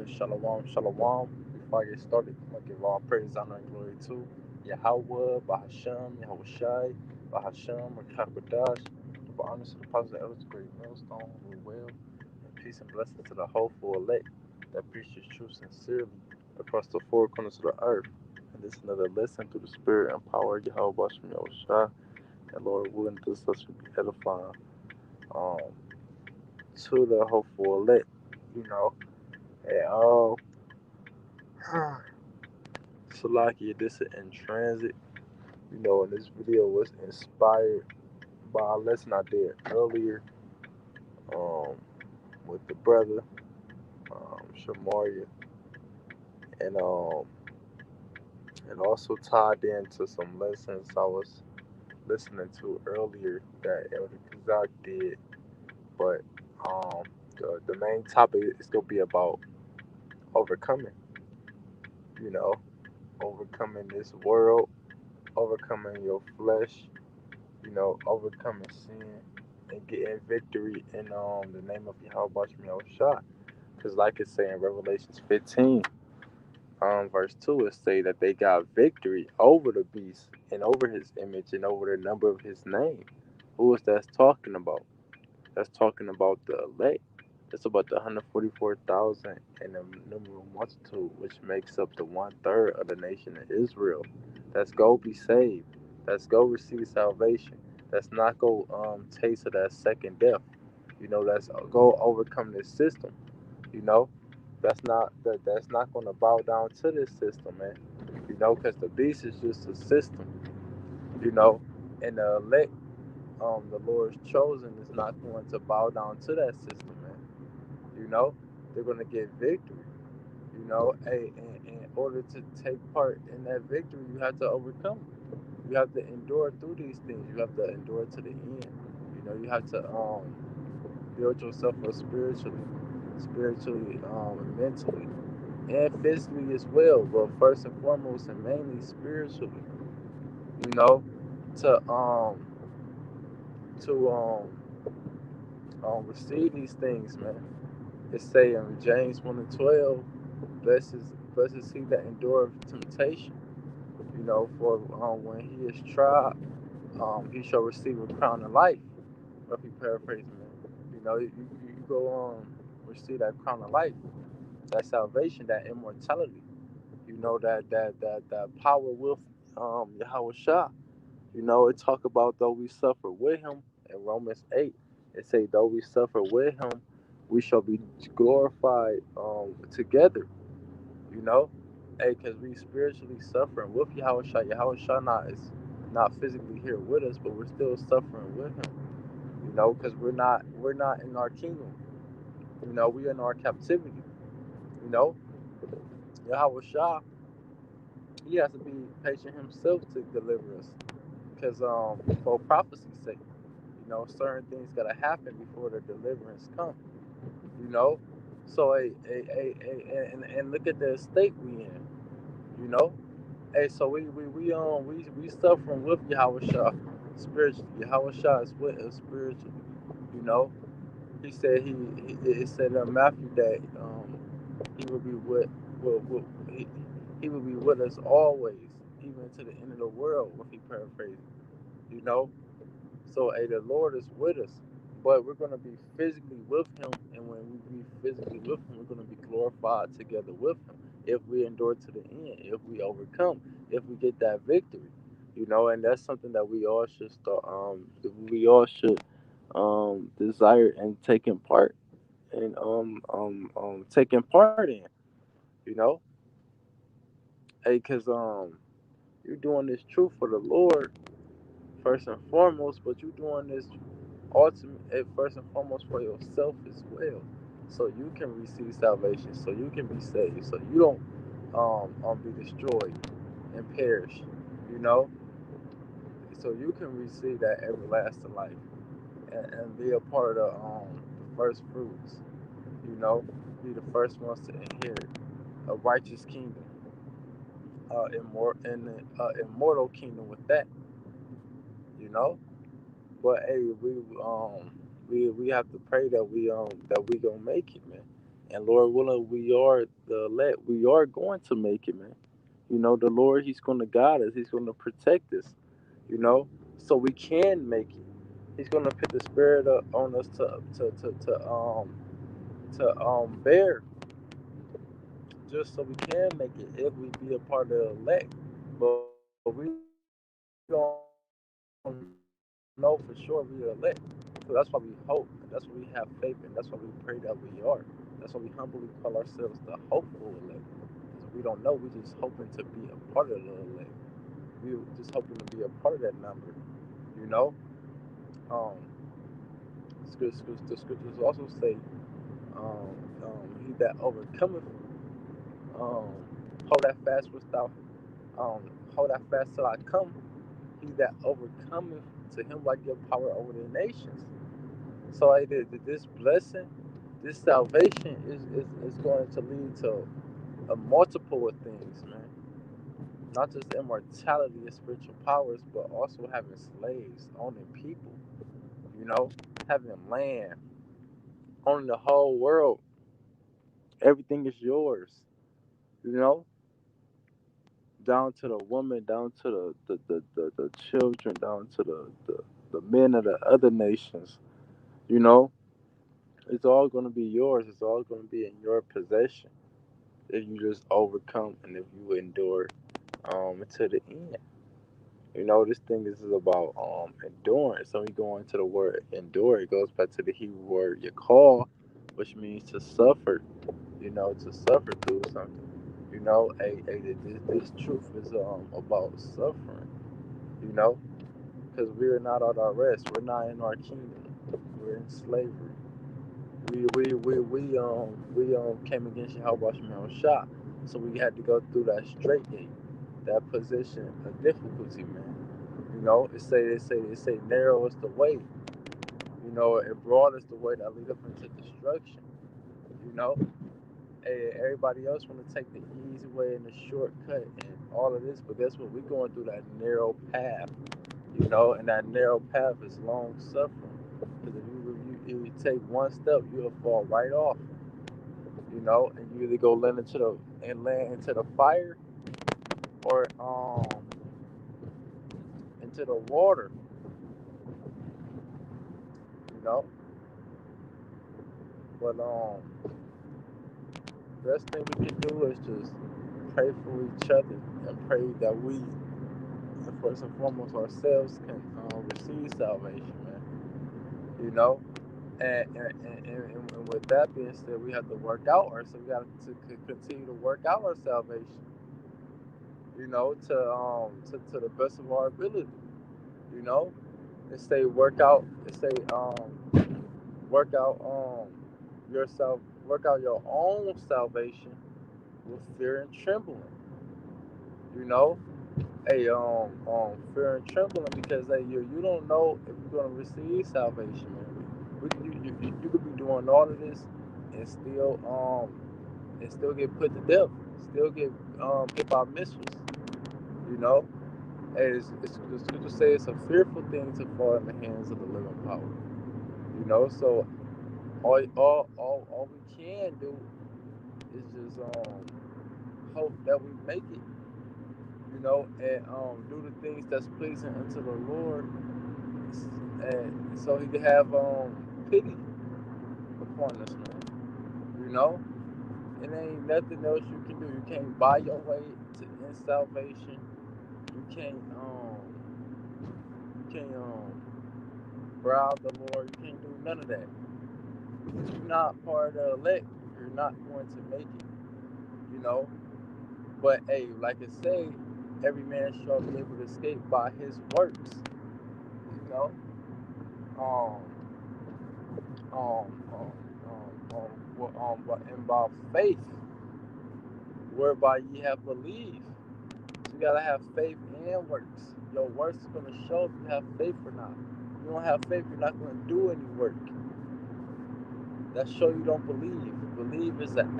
Shalom, shalom. Before I get started, I'm going to give all praise, honor, and glory to Yahweh, Bahasham, Yahushai, Bahasham, Rakakwadash. For honor to the positive elders, great millstone, who will, and peace and blessings to the hopeful elect that preach the truth sincerely across the four corners of the earth. And this is another lesson through the spirit and power of Yahweh, Bahasham, Yahushai, and Lord willing, this lesson will be edifying um, to the hopeful elect, you know. And Salakia, this is Intransit. And this video was inspired by a lesson I did earlier um, with the brother, Shamaria, and and also tied into some lessons I was listening to earlier that Elder Kazak did. But um, the main topic is going to be about overcoming, you know, overcoming this world, overcoming your flesh, overcoming sin and getting victory in the name of Yahweh Bashmi Shah. Because like it say in Revelations 15, verse 2, it say that they got victory over the beast and over his image and over the number of his name. Who is that talking about? That's talking about the elect. It's about the 144,000 and the numeral multitude, which makes up the 1/3 of the nation of Israel. That's go be saved. That's go receive salvation. That's not go taste of that second death. That's go overcome this system. You know, that's not going to bow down to this system, man. Because the beast is just a system. You know, and the elect, the Lord's chosen, is not going to bow down to that system, man. They're going to get victory. Hey, in order to take part in that victory, you have to overcome. You have to endure through these things. You have to endure to the end. You have to build yourself up spiritually, and mentally, and physically as well. But first and foremost, and mainly spiritually. You know, to to receive these things, man. It say in James 1:12, blesses he that endureth temptation. For when he is tried, he shall receive a crown of life. If you paraphrase man, you go on receive that crown of life, that salvation, that immortality. That power with Yahweh Shah. It talk about though we suffer with him in Romans 8. It say though we suffer with him, we shall be glorified together. You know, hey, because we spiritually suffering with Yahweh Shah. Yahweh Shah not is not physically here with us, but we're still suffering with him. Because we're not in our kingdom. We're in our captivity. You know, Yahweh Shah, he has to be patient himself to deliver us. Because for prophecy's sake, certain things gotta happen before the deliverance come. You know, so and look at the state we in. You know, hey, so we suffering with Yahweh Shah spiritually. Yahweh Shah is with us spiritually. You know, he said it said in Matthew that he will be with he will be with us always, even to the end of the world. If he paraphrased, you know. So, hey, the Lord is with us, but we're going to be physically with Him, and when we be physically with Him, we're going to be glorified together with Him. If we endure to the end, if we overcome, if we get that victory, and that's something that we all should start. We all should desire and taking part in. You know, hey, cause you're doing this truth for the Lord first and foremost, but you're doing this ultimate first and foremost for yourself as well, so you can receive salvation, so you can be saved, so you don't be destroyed and perish, you know, so you can receive that everlasting life, and be a part of the first fruits, be the first ones to inherit a righteous kingdom, immortal kingdom with that, you know. But hey, we have to pray that we gonna make it, man. And Lord willing, we are the elect. We are going to make it, man. The Lord, He's going to guide us. He's going to protect us. So we can make it. He's going to put the Spirit on us to bear, just so we can make it if we be a part of the elect. But we don't know for sure we are elect. So that's why we hope, and that's why we have faith, and that's why we pray that we are. That's why we humbly call ourselves the hopeful elect. Because we don't know, we just hoping to be a part of the elect. We just hoping to be a part of that number. You know, um, the scriptures also say, he that overcometh, hold that fast without, hold that fast till I come. He that overcometh, to him I give power over the nations. So this blessing, this salvation is going to lead to a multiple of things, man. Not just immortality and spiritual powers, but also having slaves, owning people, you know, having land, owning the whole world. Everything is yours, you know, down to the woman, down to the children, down to the men of the other nations, you know. It's all going to be yours. It's all going to be in your possession if you just overcome and if you endure to the end. This thing is about endurance. So we go into the word endure. It goes back to the Hebrew word yakal, which means to suffer. To suffer through something. This truth is about suffering. You know, because we're not at our rest. We're not in our kingdom. We're in slavery. We came against Yahweh on shot, so we had to go through that straight gate, that position of difficulty, man. They say narrow is the way, and broad is the way that lead up into destruction. You know, hey, everybody else want to take the easy way and the shortcut and all of this, but guess what? We're going through that narrow path, and that narrow path is long suffering. Because if you take one step, you'll fall right off, and you either go land into the fire or into the water, you know. But best thing we can do is just pray for each other and pray that we, first and foremost, ourselves can receive salvation, man. You know, and with that being said, we have to work out ourselves. We got to continue to work out our salvation. To the best of our ability. You know, and say work out. And say work out yourself. Work out your own salvation with fear and trembling. You know, fear and trembling because you don't know if you're gonna receive salvation, man. You could be doing all of this and still get put to death, still get hit by missiles. You know, the scripture say it's a fearful thing to fall in the hands of the living power. So all we can do is just hope that we make it. And do the things that's pleasing unto the Lord, and so He can have pity upon us, man. You know, it ain't nothing else you can do. You can't buy your way to in salvation. You can't bribe the Lord. You can't do none of that. If you're not part of the elect, you're not going to make it. You know, but hey, like I say, every man shall be able to escape by his works. You know, um, and by faith, whereby ye have believed. So you gotta have faith and works. Your works is gonna show if you have faith or not. If you don't have faith, you're not gonna do any work. That show you don't believe. Believe is an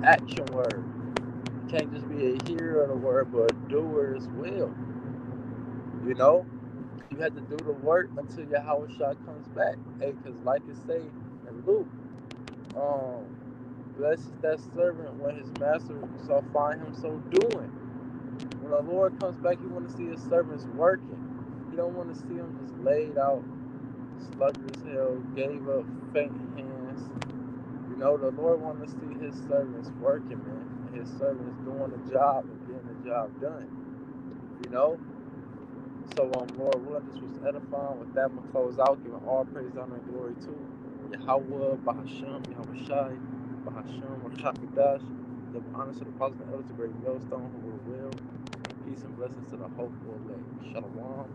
action word. You can't just be a hearer of the word, but a doer as well. You know, you have to do the work until your Hawashah comes back. Hey, cause like it say in Luke, um, blesses that servant when his master shall find him so doing. When the Lord comes back, He want to see His servants working. He don't want to see them just laid out, sluggish as hell, gave up, faint hands. You know, the Lord want to see His servants working, man. And His servants doing the job and getting the job done. You know? So, Lord willing, this was edifying. With that, I'm going to close out, giving all praise, honor, and glory to Yahweh, Bahasham, Yahweh Shai, Bahasham, Rashakadash. Give honor to the apostles and elders, the great millstone, who will. Peace and blessings to the hopeful elect. Shalom.